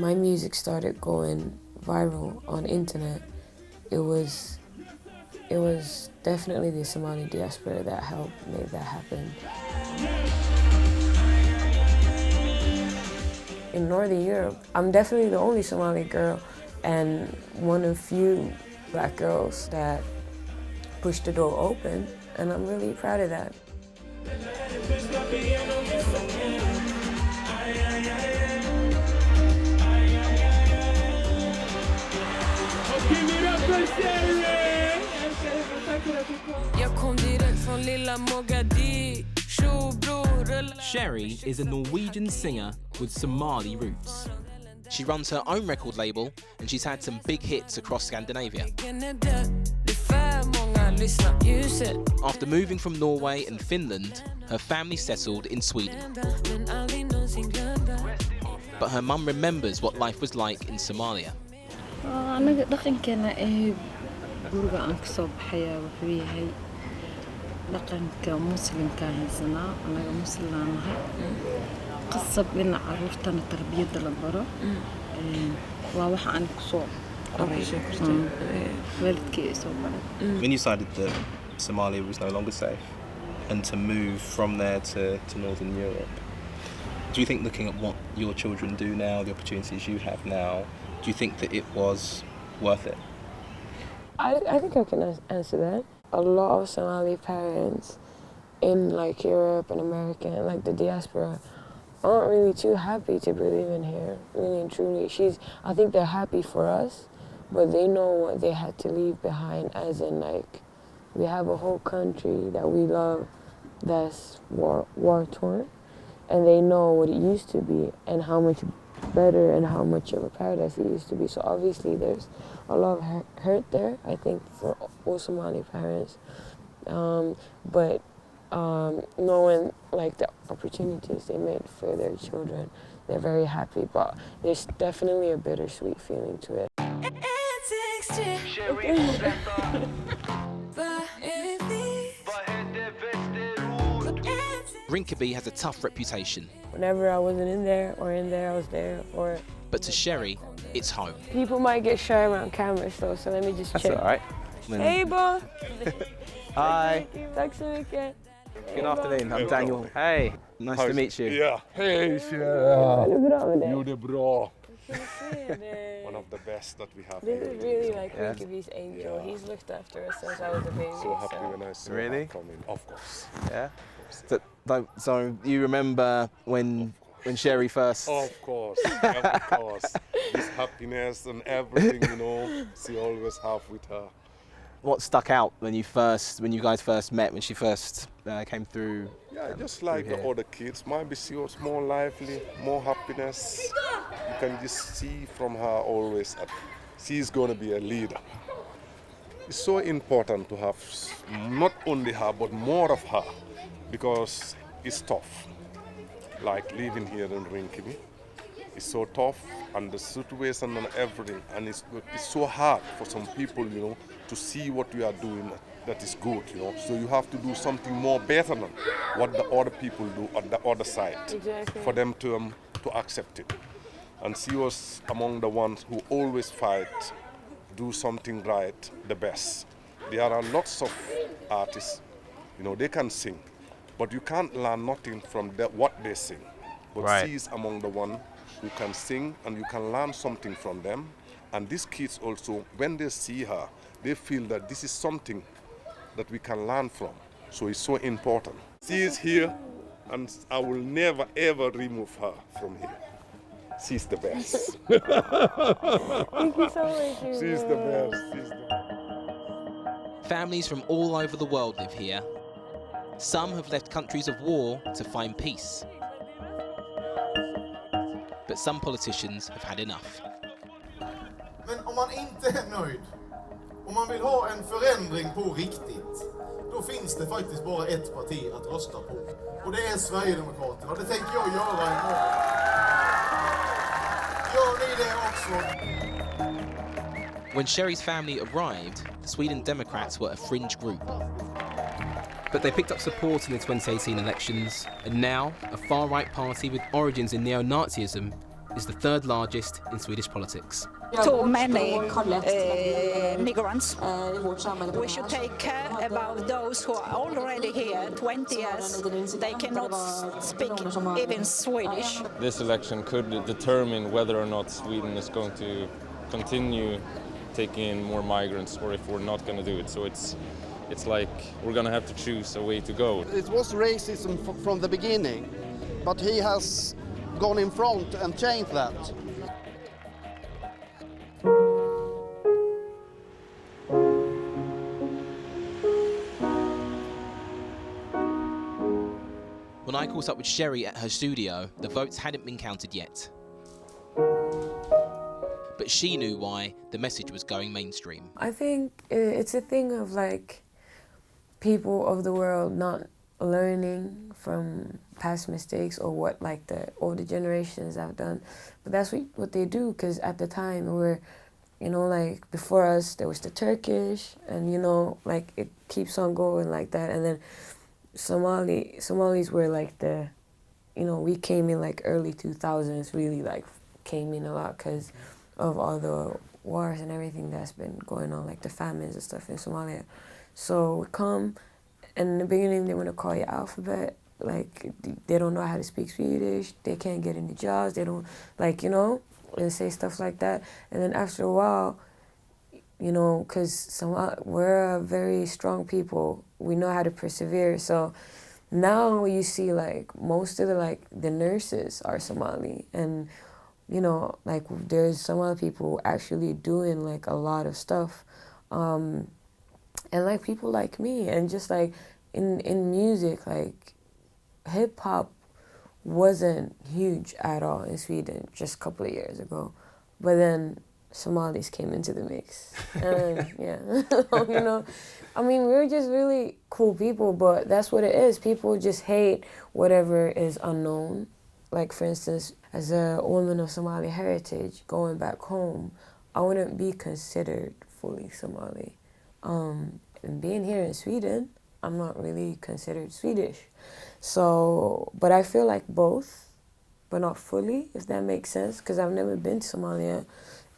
my music started going viral on internet, it was definitely the Somali diaspora that helped make that happen. In Northern Europe, I'm definitely the only Somali girl and one of few black girls that pushed the door open, and I'm really proud of that. Sherry is a Norwegian singer with Somali roots. She runs her own record label and she's had some big hits across Scandinavia. After moving from Norway and Finland, her family settled in Sweden. But her mum remembers what life was like in Somalia. dhaqanka muslimka haysanaa anaga muslimaanahay qasab in caruurtana tarbiyada la baro waa waxa aan ku soo waalidkii soo baray. When you decided that Somalia was no longer safe and to move from there to Northern Europe, do you think, looking at what your children do now, the opportunities you have now, do you think that it was worth it? I think I can answer that. A lot of Somali parents in like Europe and America and like the diaspora aren't really too happy to be living here, really and truly. I think they're happy for us, but they know what they had to leave behind, as in like, we have a whole country that we love that's war-torn, and they know what it used to be and how much better and how much of a paradise it used to be. So obviously there's a lot of hurt there, I think, for all Somali parents. But knowing like the opportunities they made for their children, they're very happy. But there's definitely a bittersweet feeling to it. Rinkeby has a tough reputation. Whenever I wasn't in there, I was there. But to Sherry, it's home. People might get shy around cameras though, so let me just check. That's all right. Hey, Bo. Hi. Tack så mycket. Good afternoon, I'm Daniel. Hey, nice to meet you. Yeah. Hej, tjena! Det är bra med dig. One of the best that we have This here. is really like Rinkeby's angel. Yeah. He's looked after us since I was a baby. So happy when I saw Really? her coming. Of course. Yeah. So you remember when Sherry first? Of course. This happiness and everything, you know, she always have with her. What stuck out when you guys first met, when she first came through? Yeah, just like the other kids. Maybe she was more lively, more happiness. You can just see from her always that she's going to be a leader. It's so important to have not only her, but more of her, because it's tough. Like living here in Rinkeby, it's so tough, and the situation and everything, and it's so hard for some people, you know, to see what we are doing that is good, you know. So you have to do something more better than what the other people do on the other side, Exactly. for them to accept it. And she was among the ones who always fight, do something right, the best. There are lots of artists, you know, they can sing, but you can't learn nothing from what they sing. But Right. she's among the one who can sing, and you can learn something from them. And these kids also, when they see her, they feel that this is something that we can learn from. So it's so important. She is here, and I will never ever remove her from here. She's the best. Thank you so much. She's the best. She's the best. Families from all over the world live here. Some have left countries of war to find peace. But some politicians have had enough. Men om man inte är nöjd, om man vill ha en förändring på riktigt, då finns det faktiskt bara ett parti att rösta på. Och det är Sverigedemokraterna. Och det tänker jag göra imorgon. Gör ni det också? When Sherry's family arrived, the Sweden Democrats were a fringe group. But they picked up support in the 2018 elections, and now a far-right party with origins in neo-Nazism is the third largest in Swedish politics. Too many migrants. We should take care about those who are already here 20 years. They cannot speak even Swedish. This election could determine whether or not Sweden is going to continue taking in more migrants or if we're not going to do it. So it's like we're going to have to choose a way to go. It was racism from the beginning, but he has gone in front and changed that. When I caught up with Sherry at her studio, the votes hadn't been counted yet. But she knew why the message was going mainstream. I think it's a thing of like people of the world not learning from past mistakes or what like the older generations have done. But that's what they do, because at the time we're, you know, like before us there was the Turkish, and you know, like it keeps on going like that. And then Somalis were like the, you know, we came in like early 2000s, really like came in a lot because of all the wars and everything that's been going on, like the famines and stuff in Somalia. So we come, and in the beginning they want to call you alphabet, like they don't know how to speak Swedish, they can't get any jobs, they don't, like, you know, and say stuff like that. And then after a while, you know, because we're a very strong people, we know how to persevere. So now you see like most of the nurses are Somali, and you know, like there's some other people actually doing like a lot of stuff, and like people like me, and just like in music, like hip hop wasn't huge at all in Sweden just a couple of years ago, but then Somalis came into the mix, and yeah, you know, I mean, we're just really cool people, but that's what it is. People just hate whatever is unknown. Like, for instance, as a woman of Somali heritage, going back home, I wouldn't be considered fully Somali. And being here in Sweden, I'm not really considered Swedish. So, but I feel like both, but not fully, if that makes sense, because I've never been to Somalia,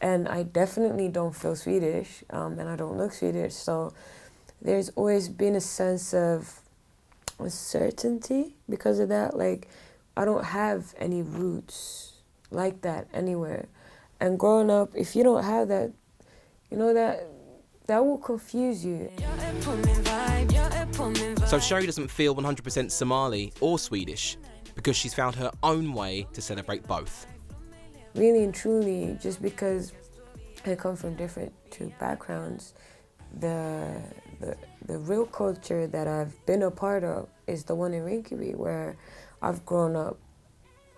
and I definitely don't feel Swedish, and I don't look Swedish. So there's always been a sense of uncertainty because of that. Like, I don't have any roots like that anywhere. And growing up, if you don't have that, you know, that will confuse you. So Sherry doesn't feel 100% Somali or Swedish because she's found her own way to celebrate both. Really and truly, just because I come from different two backgrounds, the real culture that I've been a part of is the one in Rinkeby, where I've grown up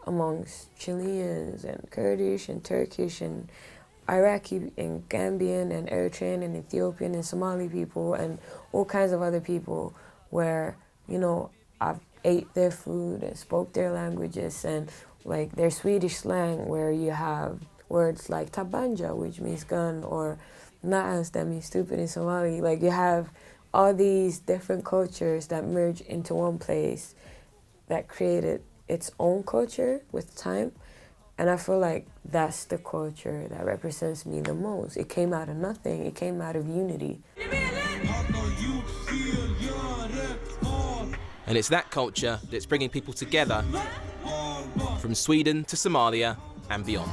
amongst Chileans and Kurdish and Turkish and Iraqi and Gambian and Eritrean and Ethiopian and Somali people and all kinds of other people, where, you know, I've ate their food and spoke their languages, and like their Swedish slang, where you have words like tabanja, which means gun, or naas, that means stupid in Somali. Like, you have all these different cultures that merge into one place that created its own culture with time. And I feel like that's the culture that represents me the most. It came out of nothing. It came out of unity. And it's that culture that's bringing people together from Sweden to Somalia and beyond.